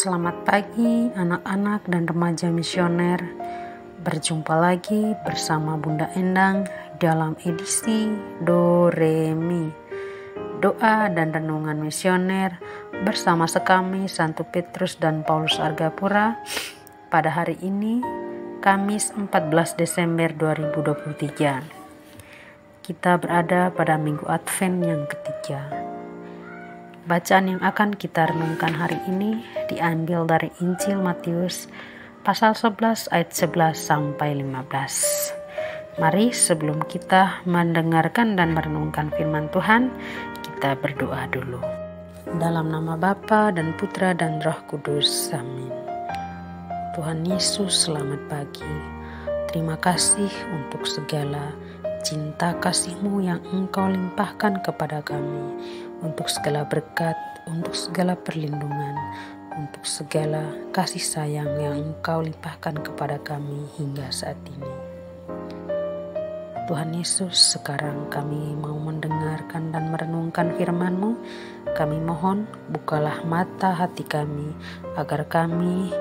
Selamat pagi anak-anak dan remaja misioner. Berjumpa lagi bersama Bunda Endang dalam edisi Do Re Mi, doa dan renungan misioner bersama sekami Santo Petrus dan Paulus Argapura pada hari ini, Kamis 14 Desember 2023. Kita berada pada Minggu Advent yang ketiga. Bacaan yang akan kita renungkan hari ini diambil dari Injil Matius pasal 11 ayat 11 sampai 15. Mari sebelum kita mendengarkan dan merenungkan firman Tuhan, kita berdoa dulu. Dalam nama Bapa dan Putra dan Roh Kudus, amin. Tuhan Yesus, selamat pagi. Terima kasih untuk segala cinta kasih-Mu yang Engkau limpahkan kepada kami, untuk segala berkat, untuk segala perlindungan, untuk segala kasih sayang yang Engkau limpahkan kepada kami hingga saat ini. Tuhan Yesus, sekarang kami mau mendengarkan dan merenungkan firman-Mu. Kami mohon bukalah mata hati kami agar kami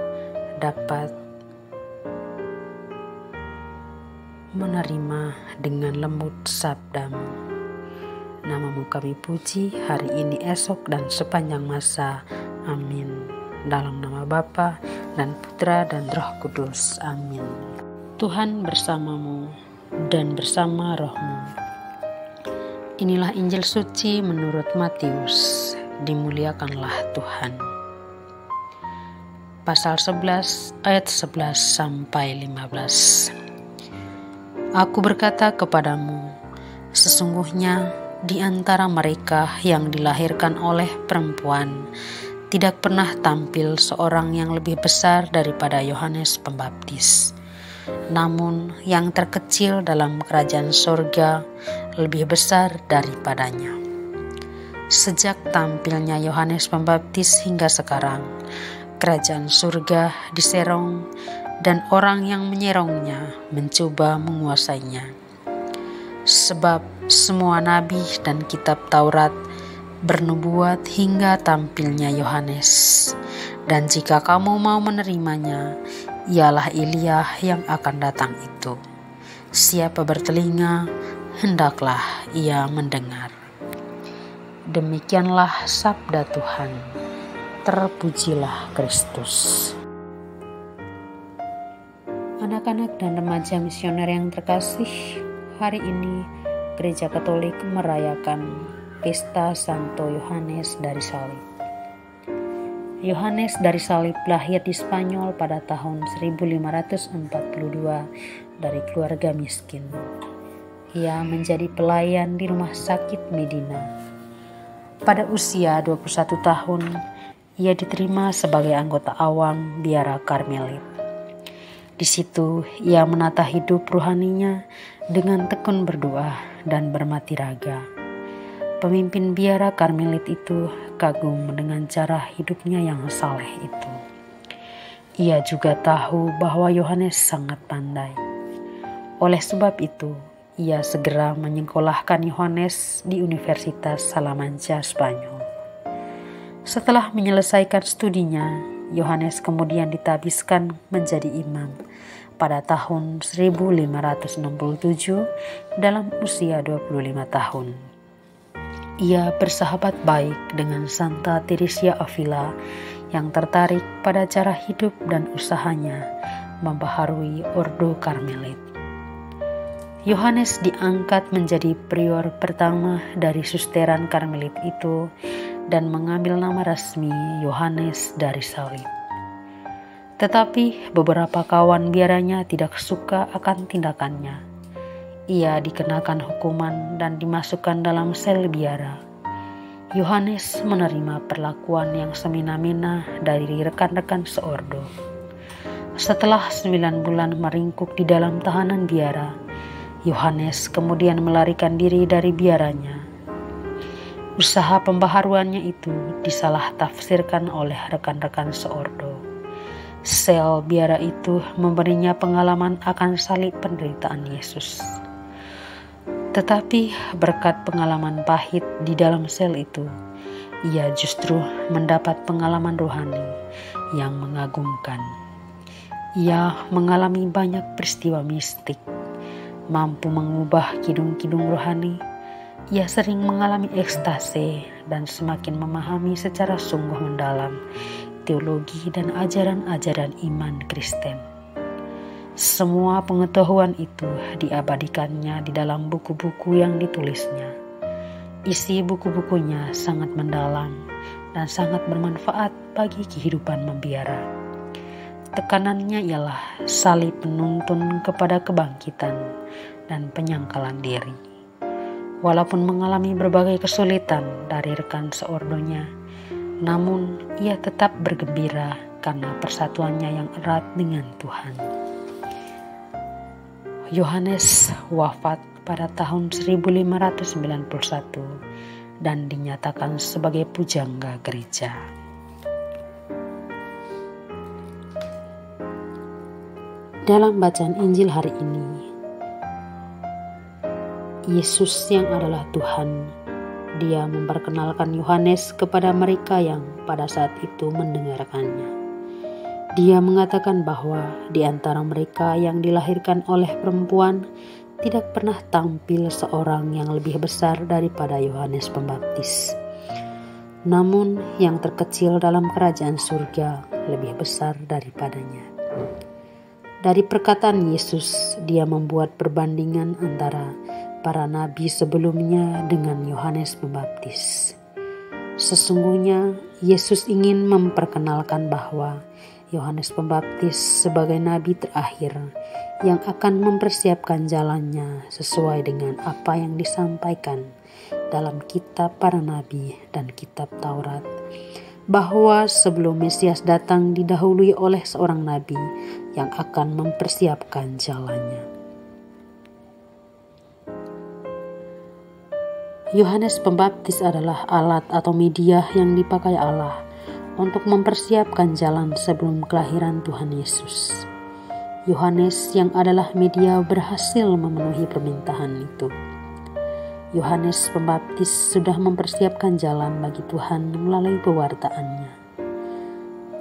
dapat menerima dengan lembut sabda-Mu. Nama-Mu kami puji hari ini, esok, dan sepanjang masa. Amin. Dalam nama Bapa dan Putra dan Roh Kudus. Amin. Tuhan bersama-Mu dan bersama Roh-Mu. Inilah Injil suci menurut Matius. Dimuliakanlah Tuhan. Pasal 11 ayat 11 sampai 15. Aku berkata kepadamu, sesungguhnya di antara mereka yang dilahirkan oleh perempuan tidak pernah tampil seorang yang lebih besar daripada Yohanes Pembaptis. Namun yang terkecil dalam kerajaan surga lebih besar daripadanya. Sejak tampilnya Yohanes Pembaptis hingga sekarang, kerajaan surga diserong dan orang yang menyerongnya mencoba menguasainya. Sebab semua nabi dan kitab Taurat bernubuat hingga tampilnya Yohanes. Dan jika kamu mau menerimanya, ialah Elia yang akan datang itu. Siapa bertelinga, hendaklah ia mendengar. Demikianlah sabda Tuhan. Terpujilah Kristus. Anak-anak dan remaja misioner yang terkasih, hari ini Gereja Katolik merayakan pesta Santo Yohanes dari Salib. Yohanes dari Salib lahir di Spanyol pada tahun 1542 dari keluarga miskin. Ia menjadi pelayan di rumah sakit Medina. Pada usia 21 tahun, ia diterima sebagai anggota awam biara Karmelit. Di situ ia menata hidup rohaninya dengan tekun berdoa dan bermati raga. Pemimpin biara Karmelit itu kagum dengan cara hidupnya yang saleh itu. Ia juga tahu bahwa Yohanes sangat pandai. Oleh sebab itu, ia segera menyekolahkan Yohanes di Universitas Salamanca, Spanyol. Setelah menyelesaikan studinya, Yohanes kemudian ditabiskan menjadi imam pada tahun 1567 dalam usia 25 tahun. Ia bersahabat baik dengan Santa Teresia Avila yang tertarik pada cara hidup dan usahanya membaharui Ordo Karmelit. Yohanes diangkat menjadi prior pertama dari susteran Karmelit itu dan mengambil nama resmi Yohanes dari Salib. Tetapi beberapa kawan biaranya tidak suka akan tindakannya. Ia dikenakan hukuman dan dimasukkan dalam sel biara. Yohanes menerima perlakuan yang semena-mena dari rekan-rekan seordo. Setelah 9 bulan meringkuk di dalam tahanan biara, Yohanes kemudian melarikan diri dari biaranya. Usaha pembaharuannya itu disalah tafsirkan oleh rekan-rekan seordo. Sel biara itu memberinya pengalaman akan salib penderitaan Yesus. Tetapi berkat pengalaman pahit di dalam sel itu, ia justru mendapat pengalaman rohani yang mengagumkan. Ia mengalami banyak peristiwa mistik, mampu mengubah kidung-kidung rohani. Ia sering mengalami ekstase dan semakin memahami secara sungguh mendalam teologi dan ajaran-ajaran iman Kristen. Semua pengetahuan itu diabadikannya di dalam buku-buku yang ditulisnya. Isi buku-bukunya sangat mendalam dan sangat bermanfaat bagi kehidupan membiara. Tekanannya ialah salib penuntun kepada kebangkitan dan penyangkalan diri. Walaupun mengalami berbagai kesulitan dari rekan seordonya, namun ia tetap bergembira karena persatuannya yang erat dengan Tuhan. Yohanes wafat pada tahun 1591 dan dinyatakan sebagai pujangga gereja. Dalam bacaan Injil hari ini, Yesus yang adalah Tuhan, Dia memperkenalkan Yohanes kepada mereka yang pada saat itu mendengarkannya. Dia mengatakan bahwa di antara mereka yang dilahirkan oleh perempuan tidak pernah tampil seorang yang lebih besar daripada Yohanes Pembaptis. Namun yang terkecil dalam kerajaan surga lebih besar daripadanya. Dari perkataan Yesus, Dia membuat perbandingan antara para nabi sebelumnya dengan Yohanes Pembaptis. Sesungguhnya Yesus ingin memperkenalkan bahwa Yohanes Pembaptis sebagai nabi terakhir yang akan mempersiapkan jalannya sesuai dengan apa yang disampaikan dalam kitab para nabi dan kitab Taurat, bahwa sebelum Mesias datang didahului oleh seorang nabi yang akan mempersiapkan jalannya. Yohanes Pembaptis adalah alat atau media yang dipakai Allah untuk mempersiapkan jalan sebelum kelahiran Tuhan Yesus. Yohanes yang adalah media berhasil memenuhi permintaan itu. Yohanes Pembaptis sudah mempersiapkan jalan bagi Tuhan melalui pewartaannya.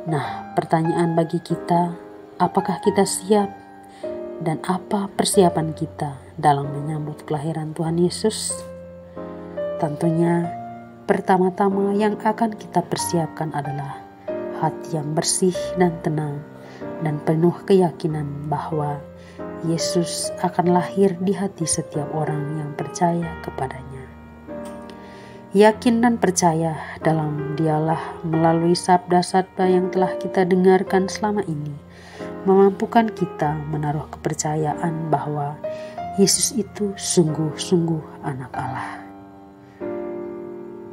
Nah, pertanyaan bagi kita, apakah kita siap dan apa persiapan kita dalam menyambut kelahiran Tuhan Yesus? Tentunya, pertama-tama yang akan kita persiapkan adalah hati yang bersih dan tenang dan penuh keyakinan bahwa Yesus akan lahir di hati setiap orang yang percaya kepadanya. Yakin dan percaya dalam Dialah melalui sabda-sabda yang telah kita dengarkan selama ini memampukan kita menaruh kepercayaan bahwa Yesus itu sungguh-sungguh anak Allah.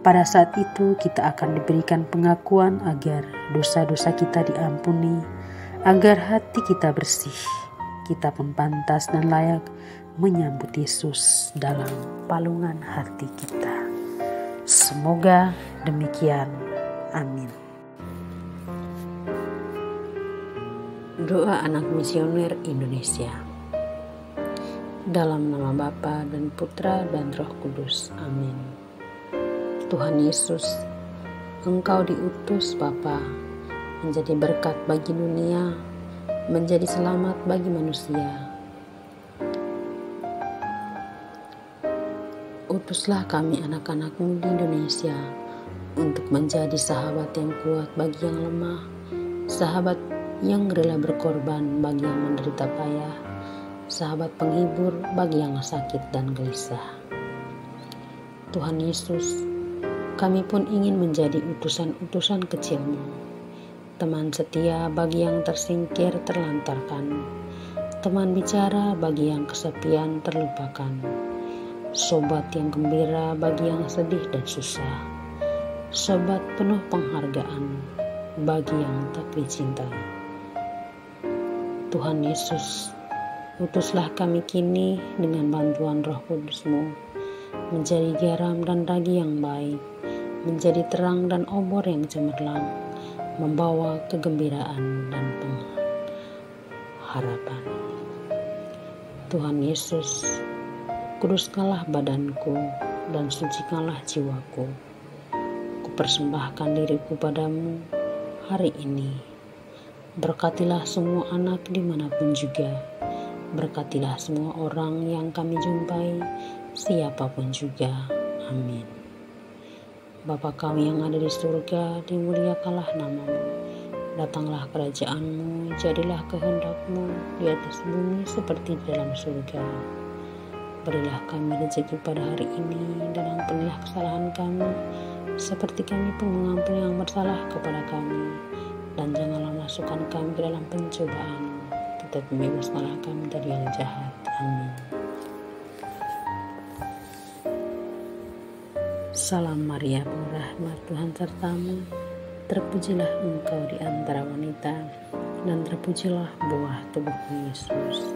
Pada saat itu kita akan diberikan pengakuan agar dosa-dosa kita diampuni, agar hati kita bersih. Kita pun pantas dan layak menyambut Yesus dalam palungan hati kita. Semoga demikian. Amin. Doa anak misioner Indonesia. Dalam nama Bapa dan Putra dan Roh Kudus. Amin. Tuhan Yesus, Engkau diutus Bapa menjadi berkat bagi dunia, menjadi selamat bagi manusia. Utuslah kami anak-anak-Mu di Indonesia untuk menjadi sahabat yang kuat bagi yang lemah, sahabat yang rela berkorban bagi yang menderita payah, sahabat penghibur bagi yang sakit dan gelisah. Tuhan Yesus, kami pun ingin menjadi utusan-utusan kecil-Mu, teman setia bagi yang tersingkir terlantarkan, teman bicara bagi yang kesepian terlupakan, sobat yang gembira bagi yang sedih dan susah, sobat penuh penghargaan bagi yang tak dicinta. Tuhan Yesus, utuslah kami kini dengan bantuan Roh Kudus-Mu menjadi garam dan ragi yang baik, menjadi terang dan obor yang cemerlang, membawa kegembiraan dan pengharapan. Tuhan Yesus, kuduskanlah badanku dan sucikanlah jiwaku. Kupersembahkan diriku padamu hari ini. Berkatilah semua anak dimanapun juga. Berkatilah semua orang yang kami jumpai, siapapun juga. Amin. Bapa kami yang ada di surga, dimuliakanlah namamu. Datanglah kerajaan-Mu, jadilah kehendak-Mu di atas bumi seperti di dalam surga. Berilah kami rezeki pada hari ini, dan ampunilah kesalahan kami, seperti kami pun mengampuni yang bersalah kepada kami. Dan janganlah masukkan kami ke dalam pencobaan, tetapi bebaskanlah kami dari yang jahat. Amin. Salam Maria, penuh rahmat, Tuhan sertamu. Terpujilah engkau di antara wanita, dan terpujilah buah tubuhmu Yesus.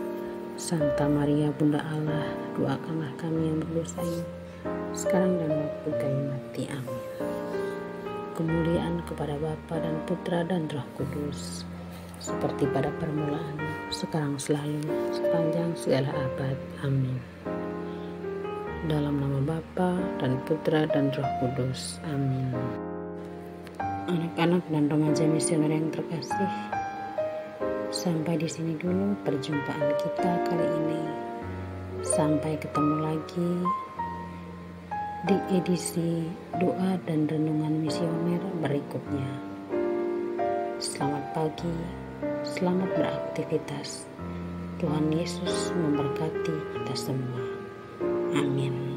Santa Maria, Bunda Allah, doakanlah kami yang berdosa ini, sekarang dan waktu kami mati. Amin. Kemuliaan kepada Bapa dan Putra dan Roh Kudus, seperti pada permulaan, sekarang selalu, sepanjang segala abad. Amin. Dalam nama Bapa dan Putra dan Roh Kudus. Amin. Anak-anak dan remaja misioner yang terkasih, sampai di sini dulu perjumpaan kita kali ini. Sampai ketemu lagi di edisi doa dan renungan misioner berikutnya. Selamat pagi, selamat beraktivitas. Tuhan Yesus memberkati kita semua. Amin.